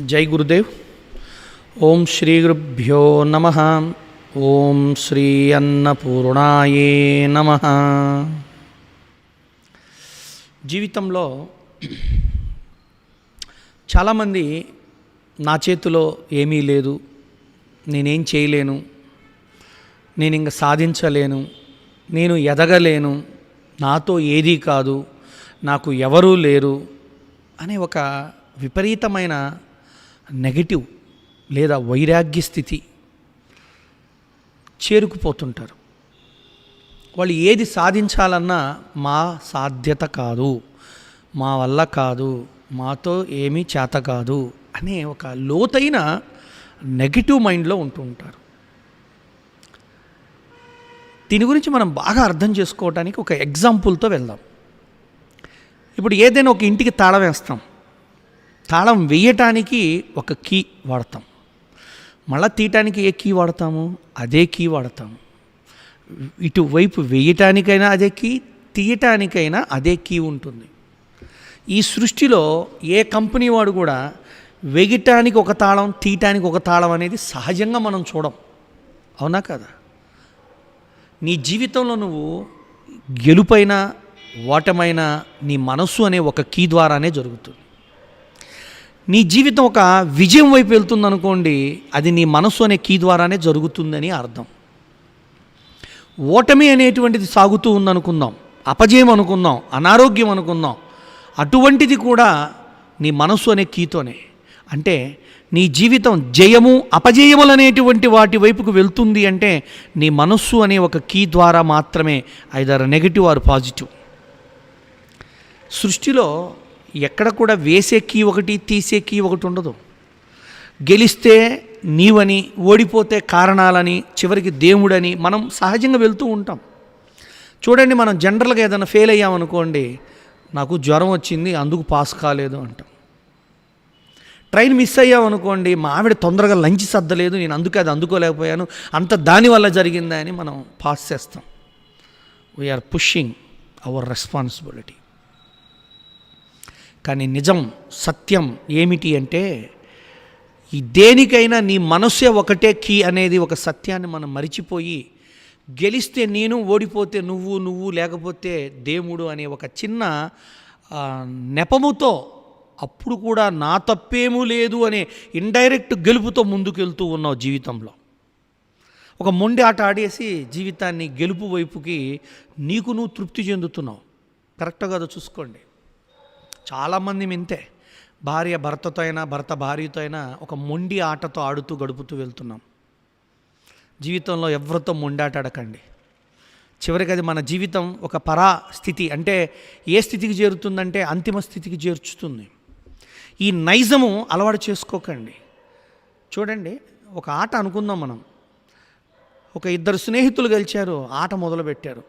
జై గురుదేవ్. ఓం శ్రీ గురుభ్యో నమః. ఓం శ్రీ అన్నపూర్ణాయే నమః. జీవితంలో చాలామంది నా చేతిలో ఏమీ లేదు, నేనేం చేయలేను, నేను ఇంక సాధించలేను, నేను ఎదగలేను, నాతో ఏదీ కాదు, నాకు ఎవరూ లేరు అనే ఒక విపరీతమైన నెగటివ్ లేదా వైరాగ్య స్థితి చేరుకుపోతుంటారు. వాళ్ళు ఏది సాధించాలన్నా మా సాధ్యత కాదు, మా వల్ల కాదు, మాతో ఏమీ చేత కాదు అనే ఒక లోతైన నెగటివ్ మైండ్లో ఉంటూ ఉంటారు. దీని గురించి మనం బాగా అర్థం చేసుకోవడానికి ఒక ఎగ్జాంపుల్తో వెళ్దాం. ఇప్పుడు ఏదైనా ఒక ఇంటికి తాళం వేస్తాం, తాళం వేయటానికి ఒక కీ వాడతాం, మళ్ళీ తీయటానికి ఏ కీ వాడతాము, అదే కీ వాడతాము. ఇటువైపు వేయటానికైనా అదే కీ, తీయటానికైనా అదే కీ ఉంటుంది. ఈ సృష్టిలో ఏ కంపెనీ వాడు కూడా వేయటానికి ఒక తాళం, తీయటానికి ఒక తాళం అనేది సహజంగా మనం చూడం, అవునా కదా? నీ జీవితంలో నువ్వు గెలుపైనా ఓటమైనా నీ మనస్సు అనే ఒక కీ ద్వారానే జరుగుతుంది. నీ జీవితం ఒక విజయం వైపు వెళ్తుందనుకోండి, అది నీ మనస్సు అనే కీ ద్వారానే జరుగుతుందని అర్థం. ఓటమి అనేటువంటిది సాగుతూ ఉందనుకుందాం, అపజయం అనుకుందాం, అనారోగ్యం అనుకుందాం, అటువంటిది కూడా నీ మనస్సు అనే కీతోనే. అంటే నీ జీవితం జయము అపజయములు అనేటువంటి వాటి వైపుకు వెళ్తుంది అంటే నీ మనస్సు అనే ఒక కీ ద్వారా మాత్రమే, ఐదర్ నెగటివ్ ఆర్ పాజిటివ్. సృష్టిలో ఎక్కడ కూడా వేసే కీ ఒకటి, తీసే కీ ఒకటి ఉండదు. గెలిస్తే నీవని, ఓడిపోతే కారణాలని, చివరికి దేవుడని మనం సహజంగా వెళ్తూ ఉంటాం. చూడండి, మనం జనరల్గా ఏదైనా ఫెయిల్ అయ్యామనుకోండి, నాకు జ్వరం వచ్చింది అందుకు పాస్ కాలేదు అంటాం. ట్రైన్ మిస్ అయ్యామనుకోండి, మా ఆవిడ తొందరగా లంచ్ సర్దలేదు, నేను అందుకే అది అందుకోలేకపోయాను, అంత దానివల్ల జరిగిందా అని మనం పాస్ చేస్తాం. We are pushing our responsibility. కానీ నిజం, సత్యం ఏమిటి అంటే, ఈ దేనికైనా నీ మనస్సే ఒకటే కీ అనేది ఒక సత్యాన్ని మనం మరిచిపోయి, గెలిస్తే నేను, ఓడిపోతే నువ్వు, నువ్వు లేకపోతే దేవుడు అనే ఒక చిన్న నెపముతో, అప్పుడు కూడా నా తప్పేమూ లేదు అనే ఇండైరెక్ట్ గెలుపుతో ముందుకెళ్తూ ఉన్నావు జీవితంలో. ఒక మొండి ఆట ఆడేసి జీవితాన్ని గెలుపు వైపుకి నీకు నువ్వు తృప్తి చెందుతున్నావు. కరెక్ట్గా కాదో చూసుకోండి. చాలామంది ఇంతే, భార్య భర్తతో అయినా, భర్త భార్యతో అయినా ఒక మొండి ఆటతో ఆడుతూ గడుపుతూ వెళ్తున్నాం. జీవితంలో ఎవరితో మొండి ఆట ఆడకండి. చివరికి అది మన జీవితం ఒక పరాస్థితి, అంటే ఏ స్థితికి చేరుతుందంటే అంతిమ స్థితికి చేర్చుతుంది. ఈ నైజము అలవాటు చేసుకోకండి. చూడండి, ఒక ఆట అనుకుందాం మనం. ఒక ఇద్దరు స్నేహితులు గెలిచారు, ఆట మొదలుపెట్టారు.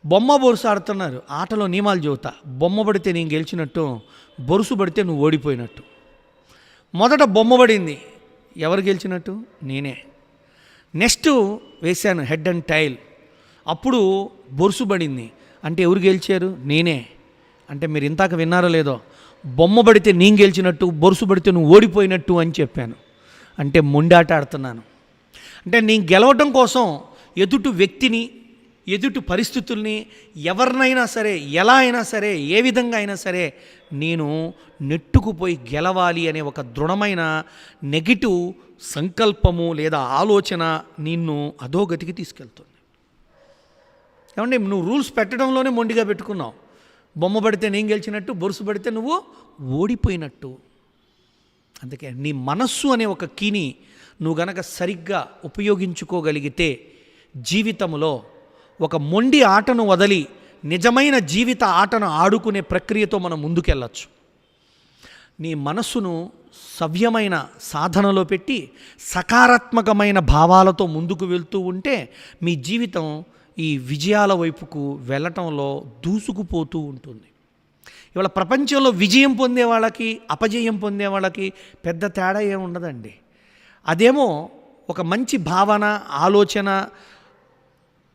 బొమ్మ బొరుసు ఆడుతున్నారు. ఆటలో నియమాలు చెబుతా. బొమ్మ పడితే నేను గెలిచినట్టు, బొరుసు పడితే నువ్వు ఓడిపోయినట్టు. మొదట బొమ్మ పడింది, ఎవరు గెలిచినట్టు? నేనే. నెక్స్ట్ వేశాను హెడ్ అండ్ టైల్, అప్పుడు బొరుసు పడింది, అంటే ఎవరు గెలిచారు? నేనే. అంటే మీరు ఇంతాక విన్నారో లేదో, బొమ్మ పడితే నేను గెలిచినట్టు, బొరుసు పడితే నువ్వు ఓడిపోయినట్టు అని చెప్పాను. అంటే మొండాట ఆడుతున్నాను. అంటే నేను గెలవటం కోసం ఎదుటి వ్యక్తిని, ఎదుటి పరిస్థితుల్ని, ఎవరినైనా సరే, ఎలా అయినా సరే, ఏ విధంగా అయినా సరే నేను నెట్టుకుపోయి గెలవాలి అనే ఒక దృఢమైన నెగిటివ్ సంకల్పము లేదా ఆలోచన నిన్ను అధోగతికి తీసుకెళ్తుంది. ఏమంటే నువ్వు రూల్స్ పెట్టడంలోనే మొండిగా పెట్టుకున్నావు. బొమ్మ పడితే నేను గెలిచినట్టు, బొరుసు పడితే నువ్వు ఓడిపోయినట్టు. అందుకే నీ మనస్సు అనే ఒక కీని నువ్వు గనక సరిగ్గా ఉపయోగించుకోగలిగితే జీవితంలో ఒక మొండి ఆటను వదిలి నిజమైన జీవిత ఆటను ఆడుకునే ప్రక్రియతో మనం ముందుకెళ్ళచ్చు. నీ మనస్సును సవ్యమైన సాధనలో పెట్టి సకారాత్మకమైన భావాలతో ముందుకు వెళ్తూ ఉంటే మీ జీవితం ఈ విజయాల వైపుకు వెళ్ళటంలో దూసుకుపోతూ ఉంటుంది. ఇవాళ ప్రపంచంలో విజయం పొందే వాళ్ళకి, అపజయం పొందే వాళ్ళకి పెద్ద తేడా ఏమి ఉండదండి. అదేమో ఒక మంచి భావన, ఆలోచన,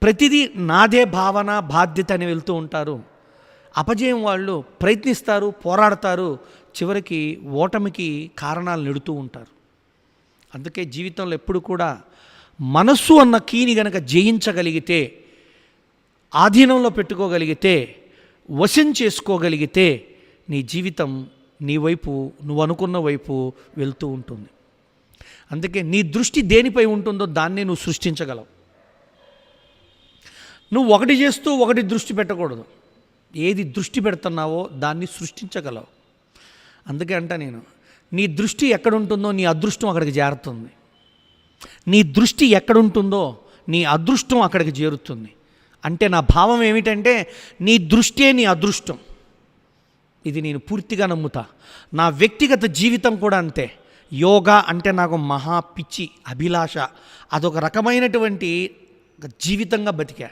ప్రతిదీ నాదే భావన, బాధ్యత అని వెళ్తూ ఉంటారు. అపజయం వాళ్ళు ప్రయత్నిస్తారు, పోరాడతారు, చివరికి ఓటమికి కారణాలు నెడుతూ ఉంటారు. అందుకే జీవితంలో ఎప్పుడు కూడా మనస్సు అన్న కీని గనక జయించగలిగితే, ఆధీనంలో పెట్టుకోగలిగితే, వశం చేసుకోగలిగితే నీ జీవితం నీ వైపు, నువ్వు అనుకున్న వైపు వెళ్తూ ఉంటుంది. అందుకే నీ దృష్టి దేనిపై ఉంటుందో దాన్నే నువ్వు సృష్టించగలవు. నువ్వు ఒకటి చేస్తూ ఒకటి దృష్టి పెట్టకూడదు. ఏది దృష్టి పెడుతున్నావో దాన్ని సృష్టించగలవు. అందుకే అంట నేను, నీ దృష్టి ఎక్కడుంటుందో నీ అదృష్టం అక్కడికి చేరుతుంది. నీ దృష్టి ఎక్కడుంటుందో నీ అదృష్టం అక్కడికి చేరుతుంది. అంటే నా భావం ఏమిటంటే, నీ దృష్టే నీ అదృష్టం. ఇది నేను పూర్తిగా నమ్ముతా. నా వ్యక్తిగత జీవితం కూడా అంతే. యోగా అంటే నాకు మహా పిచ్చి, అభిలాష. అదొక రకమైనటువంటి జీవితంగా బతికా.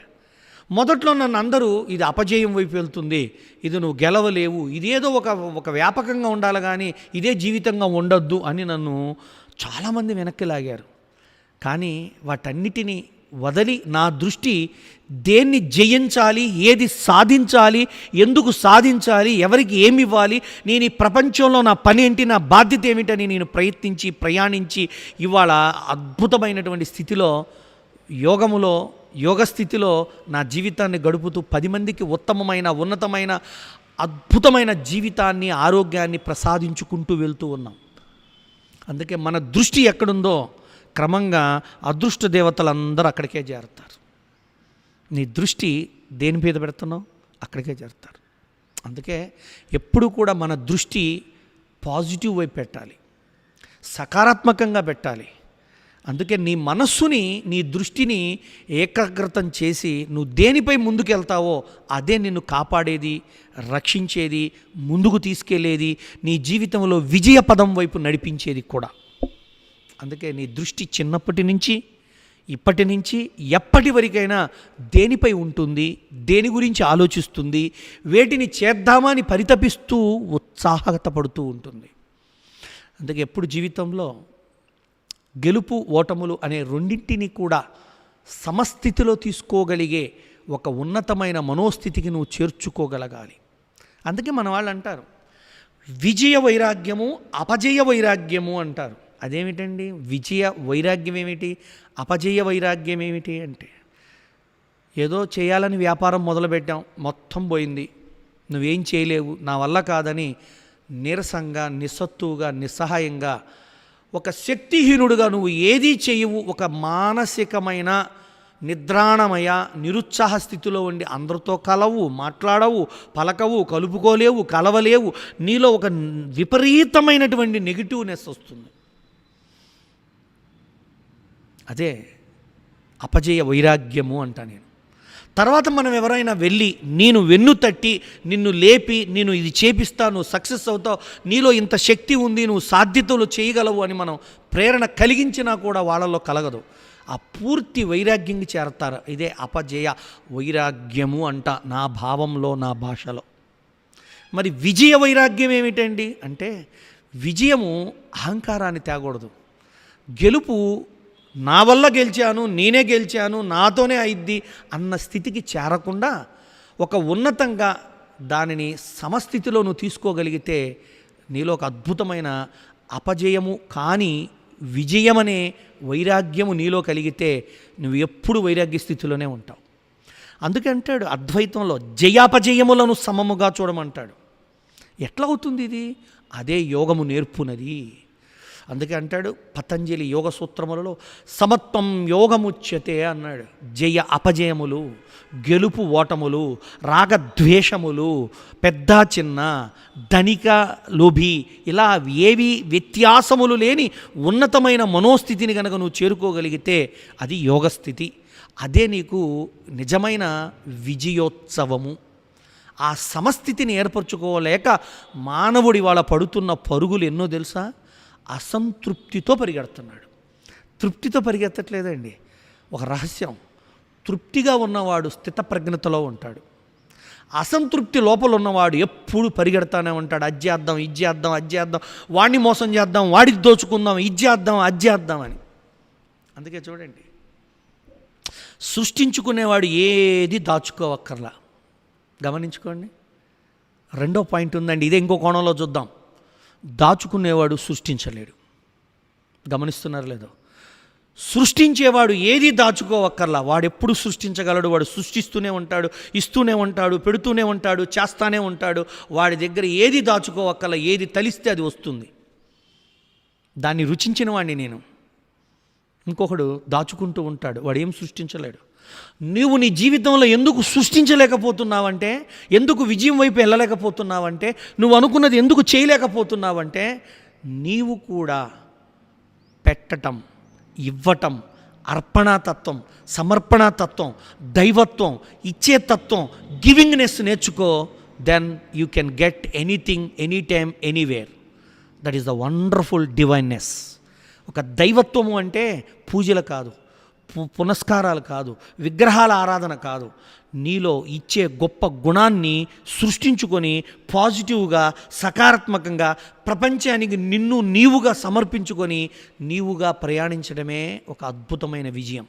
మొదట్లో నన్ను అందరూ ఇది అపజయం వైపు వెళ్తుంది, ఇది నువ్వు గెలవలేవు, ఇదేదో ఒక వ్యాపకంగా ఉండాలి కానీ ఇదే జీవితంగా ఉండొద్దు అని నన్ను చాలామంది వెనక్కి లాగారు. కానీ వాటన్నిటినీ వదిలి నా దృష్టి దేన్ని జయించాలి, ఏది సాధించాలి, ఎందుకు సాధించాలి, ఎవరికి ఏమి ఇవ్వాలి, నేను ఈ ప్రపంచంలో నా పని ఏంటి, నా బాధ్యత ఏమిటని నేను ప్రయత్నించి ప్రయాణించి ఇవాళ అద్భుతమైనటువంటి స్థితిలో, యోగ స్థితిలో నా జీవితాన్ని గడుపుతూ 10 మందికి ఉత్తమమైన, ఉన్నతమైన, అద్భుతమైన జీవితాన్ని, ఆరోగ్యాన్ని ప్రసాదించుకుంటూ వెళ్తూ ఉన్నాం. అందుకే మన దృష్టి ఎక్కడుందో క్రమంగా అదృష్ట దేవతలందరూ అక్కడికే చేరుతారు. నీ దృష్టి దేని మీద పెడుతున్నావు అక్కడికే చేరుతారు. అందుకే ఎప్పుడు కూడా మన దృష్టి పాజిటివ్ వైపు పెట్టాలి, సకారాత్మకంగా పెట్టాలి. అందుకే నీ మనస్సుని, నీ దృష్టిని ఏకాగ్రతం చేసి నువ్వు దేనిపై ముందుకు వెళ్తావో అదే నిన్ను కాపాడేది, రక్షించేది, ముందుకు తీసుకెళ్లేది, నీ జీవితంలో విజయ పదం వైపు నడిపించేది కూడా. అందుకే నీ దృష్టి చిన్నప్పటి నుంచి ఇప్పటి నుంచి ఎప్పటి వరకైనా దేనిపై ఉంటుంది, దేని గురించి ఆలోచిస్తుంది, వేటిని చేద్దామని పరితపిస్తూ ఉత్సాహపడుతూ ఉంటుంది. అందుకే ఎప్పుడు జీవితంలో గెలుపు ఓటములు అనే రెండింటిని కూడా సమస్థితిలో తీసుకోగలిగే ఒక ఉన్నతమైన మనోస్థితికి నువ్వు చేర్చుకోగలగాలి. అందుకే మన వాళ్ళు అంటారు విజయ వైరాగ్యము, అపజయ వైరాగ్యము అంటారు. అదేమిటండి? విజయ వైరాగ్యం ఏమిటి, అపజయ వైరాగ్యం ఏమిటి అంటే, ఏదో చేయాలని వ్యాపారం మొదలుపెట్టాం, మొత్తం పోయింది, నువ్వేం చేయలేవు, నా వల్ల కాదని నీరసంగా, నిస్సత్తువుగా, నిస్సహాయంగా, ఒక శక్తిహీనుడుగా నువ్వు ఏదీ చేయవు, ఒక మానసికమైన నిద్రాణమయ నిరుత్సాహ స్థితిలో ఉండి అందరితో కలవు, మాట్లాడవు, పలకవు, కలుపుకోలేవు, కలవలేవు, నీలో ఒక విపరీతమైనటువంటి నెగిటివ్నెస్ వస్తుంది. అదే అపజయ వైరాగ్యము అంటా నేను. తర్వాత మనం ఎవరైనా వెళ్ళి నేను వెన్ను తట్టి నిన్ను లేపి నేను ఇది చేపిస్తా, నువ్వు సక్సెస్ అవుతావు, నీలో ఇంత శక్తి ఉంది, నువ్వు సాధ్యతలు చేయగలవు అని మనం ప్రేరణ కలిగించినా కూడా వాళ్ళలో కలగదు. ఆ పూర్తి వైరాగ్యంకి చేరతారు. ఇదే అపజయ వైరాగ్యము అంట నా భావంలో, నా భాషలో. మరి విజయ వైరాగ్యం ఏమిటండి అంటే, విజయము అహంకారాన్ని తేకూడదు. గెలుపు నా వల్ల గెలిచాను, నేనే గెలిచాను, నాతోనే అయిద్ది అన్న స్థితికి చేరకుండా ఒక ఉన్నతంగా దానిని సమస్థితిలో నువ్వు తీసుకోగలిగితే నీలో ఒక అద్భుతమైన అపజయము కానీ విజయమనే వైరాగ్యము నీలో కలిగితే నువ్వు ఎప్పుడు వైరాగ్య స్థితిలోనే ఉంటావు. అందుకే అంటాడు అద్వైతంలో జయాపజయములను సమముగా చూడమంటాడు. ఎట్లా అవుతుంది ఇది? అదే యోగము నేర్పునది. అందుకే అంటాడు పతంజలి యోగ సూత్రములలో సమత్వం యోగముచ్యతే అన్నాడు. జయ అపజయములు, గెలుపు ఓటములు, రాగద్వేషములు, పెద్ద చిన్న, ధనిక లోభి, ఇలా ఏవి వ్యత్యాసములు లేని ఉన్నతమైన మనోస్థితిని కనుక నువ్వు చేరుకోగలిగితే అది యోగస్థితి. అదే నీకు నిజమైన విజయోత్సవము. ఆ సమస్థితిని ఏర్పరచుకోలేక మానవుడి వాళ్ళ పడుతున్న పరుగులు ఎన్నో తెలుసా? అసంతృప్తితో పరిగెడుతున్నాడు. తృప్తితో పరిగెత్తట్లేదండి. ఒక రహస్యం, తృప్తిగా ఉన్నవాడు స్థితప్రజ్ఞతలో ఉంటాడు. అసంతృప్తి లోపల ఉన్నవాడు ఎప్పుడు పరిగెడతానే ఉంటాడు. అది చేద్దాం, ఇది చేద్దాం, అది చేద్దాం, వాడిని మోసం చేద్దాం, వాడికి దోచుకుందాం, ఇది చేద్దాం, అది చేద్దాం అని. అందుకే చూడండి, సృష్టించుకునేవాడు ఏది దాచుకోవక్కర్లా. గమనించుకోండి, రెండో పాయింట్ ఉందండి, ఇదే ఇంకో కోణంలో చూద్దాం. దాచుకునేవాడు సృష్టించలేడు. గమనిస్తున్నారు లేదో? సృష్టించేవాడు ఏది దాచుకోవక్కర్లా, వాడెప్పుడు సృష్టించగలడు. వాడు సృష్టిస్తూనే ఉంటాడు, ఇస్తూనే ఉంటాడు, పెడుతూనే ఉంటాడు, చేస్తానే ఉంటాడు. వాడి దగ్గర ఏది దాచుకోవక్కర్లా, ఏది తలిస్తే అది వస్తుంది. దాన్ని రుచించిన వాడిని నేను. ఇంకొకడు దాచుకుంటూ ఉంటాడు, వాడు ఏం సృష్టించలేడు. నీవు నీ జీవితంలో ఎందుకు సృష్టించలేకపోతున్నావంటే, ఎందుకు విజయం వైపు వెళ్ళలేకపోతున్నావంటే, నువ్వు అనుకున్నది ఎందుకు చేయలేకపోతున్నావంటే, నీవు కూడా పెట్టటం, ఇవ్వటం, అర్పణాతత్వం, సమర్పణాతత్వం, దైవత్వం, ఇచ్చే తత్వం, గివింగ్నెస్ నేర్చుకో. Then you can get anything, any time, anywhere. That is the wonderful divineness. ఒక దైవత్వము అంటే పూజలు కాదు, పునస్కారాలు కాదు, విగ్రహాల ఆరాధన కాదు. నీలో ఇచ్చే గొప్ప గుణాన్ని సృష్టించుకొని పాజిటివ్గా, సకారాత్మకంగా ప్రపంచానికి నిన్ను నీవుగా సమర్పించుకొని నీవుగా ప్రయాణించడమే ఒక అద్భుతమైన విజయం.